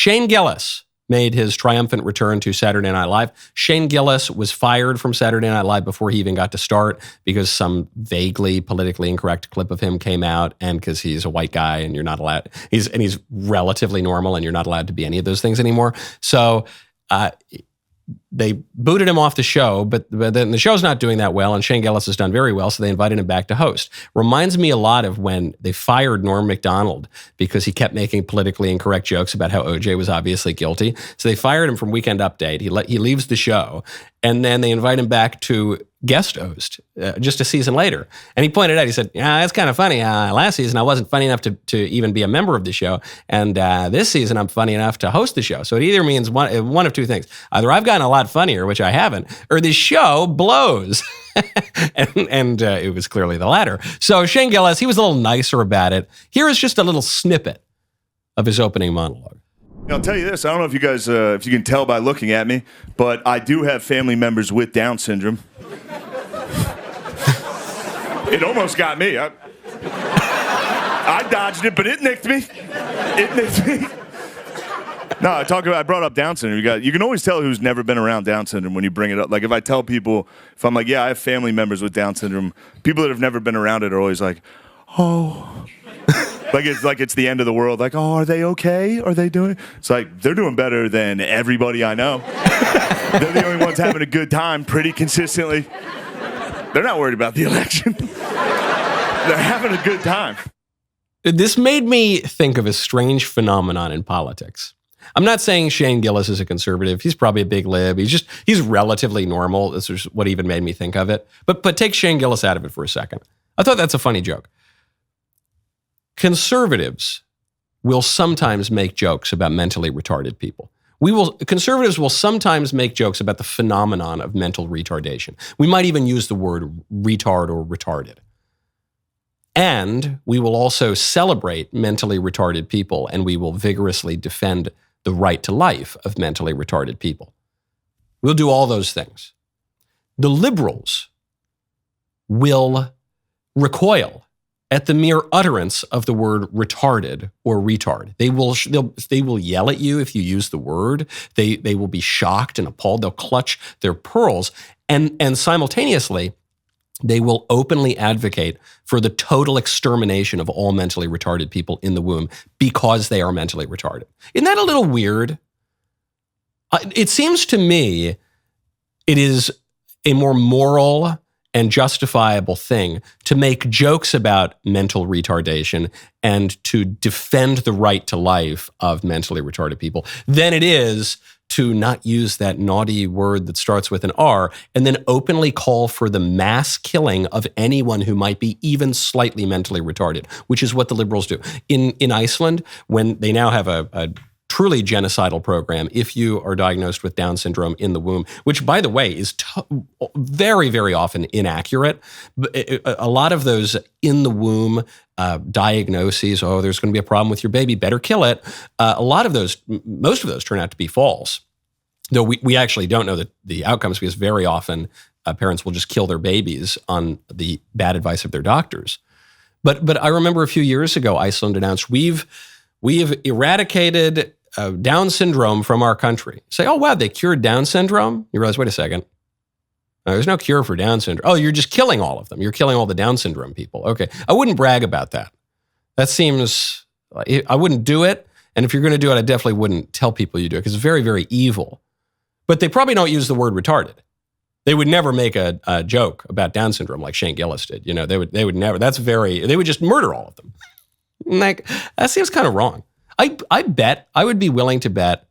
Shane Gillis made his triumphant return to Saturday Night Live. Shane Gillis was fired from Saturday Night Live before he even got to start because some vaguely politically incorrect clip of him came out, and because he's a white guy and you're not allowed, he's relatively normal and you're not allowed to be any of those things anymore. So they booted him off the show, but then the show's not doing that well, and Shane Gillis has done very well, so they invited him back to host. Reminds me a lot of when they fired Norm Macdonald because he kept making politically incorrect jokes about how OJ was obviously guilty. So they fired him from Weekend Update. He leaves the show, and then they invite him back to guest host just a season later. And he pointed out, he said, yeah, that's kind of funny. Last season, I wasn't funny enough to even be a member of the show. And this season, I'm funny enough to host the show. So it either means one of two things. Either I've gotten a lot funnier, which I haven't, or the show blows. and it was clearly the latter. So Shane Gillis, he was a little nicer about it. Here is just a little snippet of his opening monologue. I'll tell you this. I don't know if you guys, if you can tell by looking at me, but I do have family members with Down syndrome. It almost got me. I dodged it, but it nicked me. No, I brought up Down syndrome. You can always tell who's never been around Down syndrome when you bring it up. Like if I tell people, if I'm like, yeah, I have family members with Down syndrome, people that have never been around it are always like, oh. like it's the end of the world. Like, oh, are they okay? Are they doing? It's like they're doing better than everybody I know. They're the only ones having a good time pretty consistently. They're not worried about the election. They're having a good time. This made me think of a strange phenomenon in politics. I'm not saying Shane Gillis is a conservative. He's probably a big lib. He's relatively normal. This is what even made me think of it. But take Shane Gillis out of it for a second. I thought that's a funny joke. Conservatives will sometimes make jokes about mentally retarded people. Conservatives will sometimes make jokes about the phenomenon of mental retardation. We might even use the word retard or retarded. And we will also celebrate mentally retarded people, and we will vigorously defend the right to life of mentally retarded people. We'll do all those things. The liberals will recoil at the mere utterance of the word retarded or retard. They will yell at you if you use the word. They will be shocked and appalled. They'll clutch their pearls. And simultaneously, they will openly advocate for the total extermination of all mentally retarded people in the womb because they are mentally retarded. Isn't that a little weird? It seems to me it is a more moral and justifiable thing to make jokes about mental retardation and to defend the right to life of mentally retarded people than it is to not use that naughty word that starts with an R and then openly call for the mass killing of anyone who might be even slightly mentally retarded, which is what the liberals do. In Iceland, when they now have a truly genocidal program if you are diagnosed with Down syndrome in the womb, which, by the way, is very, very often inaccurate. A lot of those in the womb diagnoses, oh, there's going to be a problem with your baby, better kill it. Most of those turn out to be false. Though we actually don't know the outcomes because very often parents will just kill their babies on the bad advice of their doctors. But I remember a few years ago, Iceland announced, we've eradicated Down syndrome from our country. Say, oh, wow, they cured Down syndrome? You realize, wait a second. No, there's no cure for Down syndrome. Oh, you're just killing all of them. You're killing all the Down syndrome people. Okay. I wouldn't brag about that. That seems, I wouldn't do it. And if you're going to do it, I definitely wouldn't tell people you do it because it's very, very evil. But they probably don't use the word retarded. They would never make a joke about Down syndrome like Shane Gillis did. You know, they would never. They would just murder all of them. Like, that seems kind of wrong. I would be willing to bet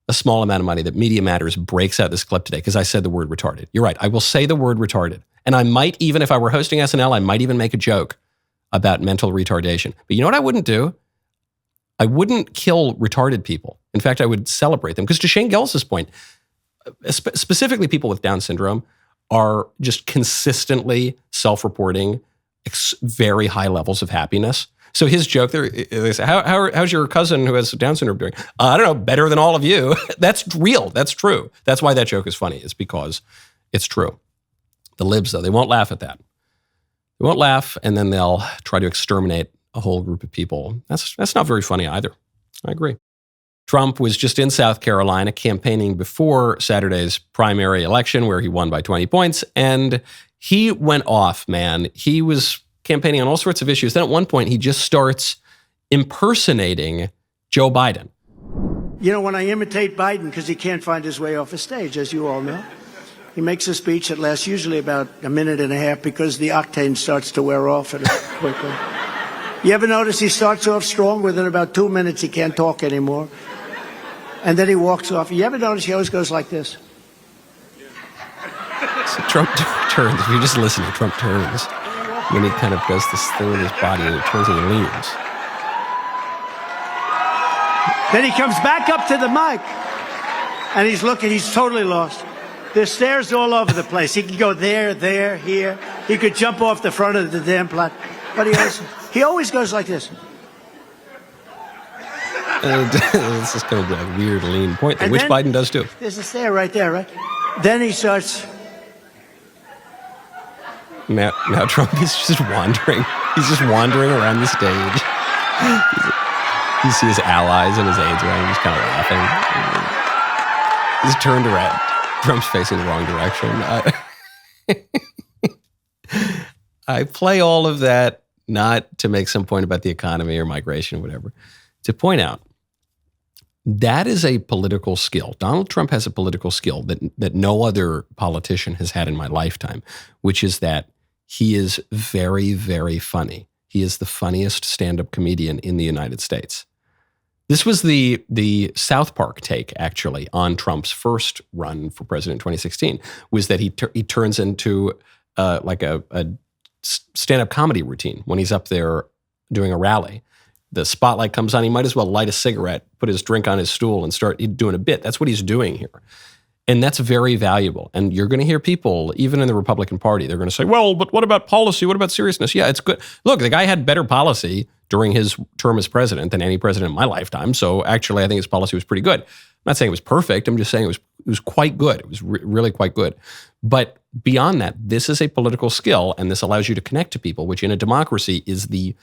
a small amount of money that Media Matters breaks out this clip today because I said the word retarded. You're right. I will say the word retarded. And I might even, if I were hosting SNL, I might even make a joke about mental retardation. But you know what I wouldn't do? I wouldn't kill retarded people. In fact, I would celebrate them. Because to Shane Gillis's point, specifically people with Down syndrome are just consistently self-reporting very high levels of happiness. So his joke there, they say, how's your cousin who has Down syndrome doing? I don't know, better than all of you. That's real. That's true. That's why that joke is funny. It's because it's true. The libs, though, they won't laugh at that. They won't laugh, and then they'll try to exterminate a whole group of people. That's not very funny either. I agree. Trump was just in South Carolina campaigning before Saturday's primary election where he won by 20 points. And he went off, man. He was campaigning on all sorts of issues. Then at one point, he just starts impersonating Joe Biden. You know, when I imitate Biden, because he can't find his way off a stage, as you all know, he makes a speech that lasts usually about a minute and a half because the octane starts to wear off quickly. You ever notice he starts off strong? Within about 2 minutes, he can't talk anymore. And then he walks off. You ever notice he always goes like this? So Trump turns. If you just listen to Trump turns when he kind of does this thing with his body and he turns and he leans. Then he comes back up to the mic and he's looking. He's totally lost. There's stairs all over the place. He could go there, here. He could jump off the front of the damn platform. But he always goes like this. This is kind of a weird lean point thing, which Biden does too. There's a stair right there, right? Then he starts. Now Trump is just wandering. He's just wandering around the stage. You see his allies and his aides around him, just kind of laughing. He's turned around. Trump's facing the wrong direction. I play all of that not to make some point about the economy or migration or whatever, to point out that is a political skill. Donald Trump has a political skill that no other politician has had in my lifetime, which is that he is very, very funny. He is the funniest stand-up comedian in the United States. This was the South Park take, actually, on Trump's first run for president in 2016, was that he turns into like a stand-up comedy routine when he's up there doing a rally. The spotlight comes on, he might as well light a cigarette, put his drink on his stool, and start doing a bit. That's what he's doing here. And that's very valuable. And you're going to hear people, even in the Republican Party, they're going to say, well, but what about policy? What about seriousness? Yeah, it's good. Look, the guy had better policy during his term as president than any president in my lifetime. So actually, I think his policy was pretty good. I'm not saying it was perfect. I'm just saying it was quite good. It was really quite good. But beyond that, this is a political skill, and this allows you to connect to people, which in a democracy is the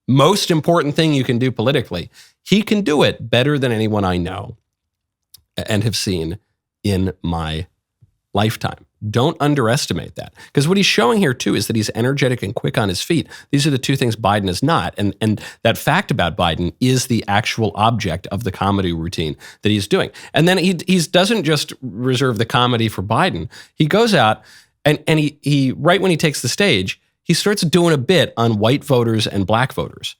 most important thing you can do politically. He can do it better than anyone I know and have seen in my lifetime. Don't underestimate that. Because what he's showing here, too, is that he's energetic and quick on his feet. These are the two things Biden is not. And that fact about Biden is the actual object of the comedy routine that he's doing. And then he doesn't just reserve the comedy for Biden. He goes out and he right when he takes the stage, he starts doing a bit on white voters and black voters.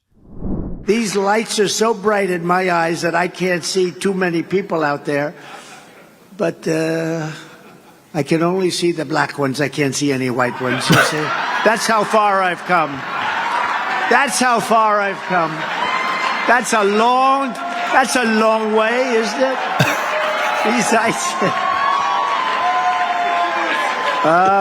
These lights are so bright in my eyes that I can't see too many people out there. But I can only see the black ones. I can't see any white ones. You see? That's how far I've come. That's how far I've come. That's a long way, isn't it? These lights.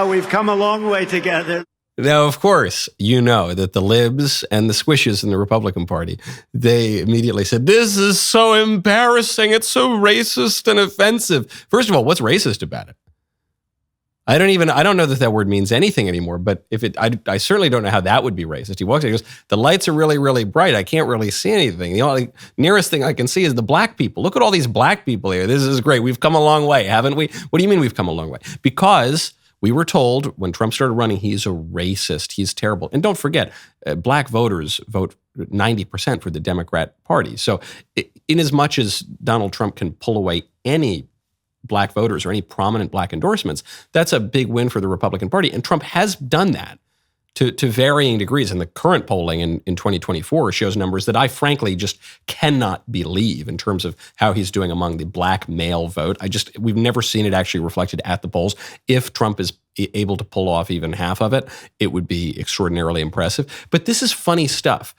We've come a long way together. Now, of course, you know that the libs and the squishes in the Republican Party, they immediately said, this is so embarrassing. It's so racist and offensive. First of all, what's racist about it? I don't know that word means anything anymore, but I certainly don't know how that would be racist. He walks in, he goes, the lights are really, really bright. I can't really see anything. The only nearest thing I can see is the black people. Look at all these black people here. This is great. We've come a long way, haven't we? What do you mean we've come a long way? Because we were told when Trump started running, he's a racist. He's terrible. And don't forget, black voters vote 90% for the Democrat Party. So in as much as Donald Trump can pull away any black voters or any prominent black endorsements, that's a big win for the Republican Party. And Trump has done that to varying degrees. And the current polling in 2024 shows numbers that I frankly just cannot believe in terms of how he's doing among the black male vote. We've never seen it actually reflected at the polls. If Trump is able to pull off even half of it, it would be extraordinarily impressive. But this is funny stuff.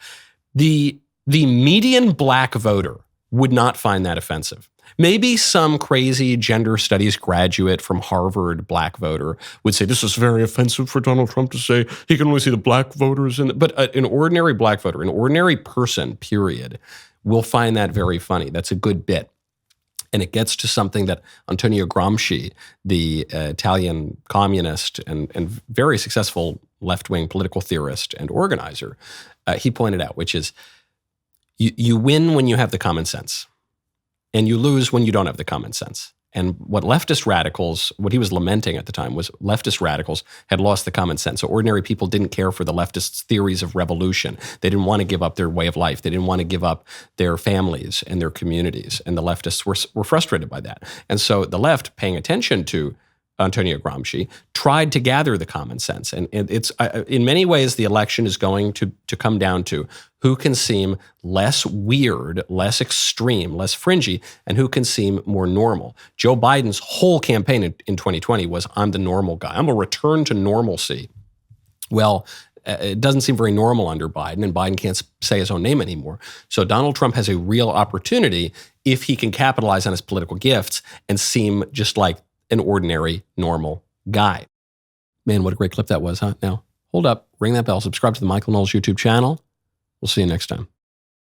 The median black voter would not find that offensive. Maybe some crazy gender studies graduate from Harvard black voter would say, this is very offensive for Donald Trump to say he can only see the black voters. But an ordinary black voter, an ordinary person, period, will find that very funny. That's a good bit. And it gets to something that Antonio Gramsci, the Italian communist and very successful left-wing political theorist and organizer, he pointed out, which is you win when you have the common sense. And you lose when you don't have the common sense. And what leftist radicals, what he was lamenting at the time was leftist radicals had lost the common sense. So ordinary people didn't care for the leftists' theories of revolution. They didn't want to give up their way of life. They didn't want to give up their families and their communities. And the leftists were frustrated by that. And so the left, paying attention to Antonio Gramsci, tried to gather the common sense. And it's in many ways, the election is going to come down to who can seem less weird, less extreme, less fringy, and who can seem more normal. Joe Biden's whole campaign in 2020 was, I'm the normal guy. I'm a return to normalcy. Well, it doesn't seem very normal under Biden, and Biden can't say his own name anymore. So Donald Trump has a real opportunity if he can capitalize on his political gifts and seem just like an ordinary, normal guy. Man, what a great clip that was, huh? Now, hold up, ring that bell, subscribe to the Michael Knowles YouTube channel. We'll see you next time.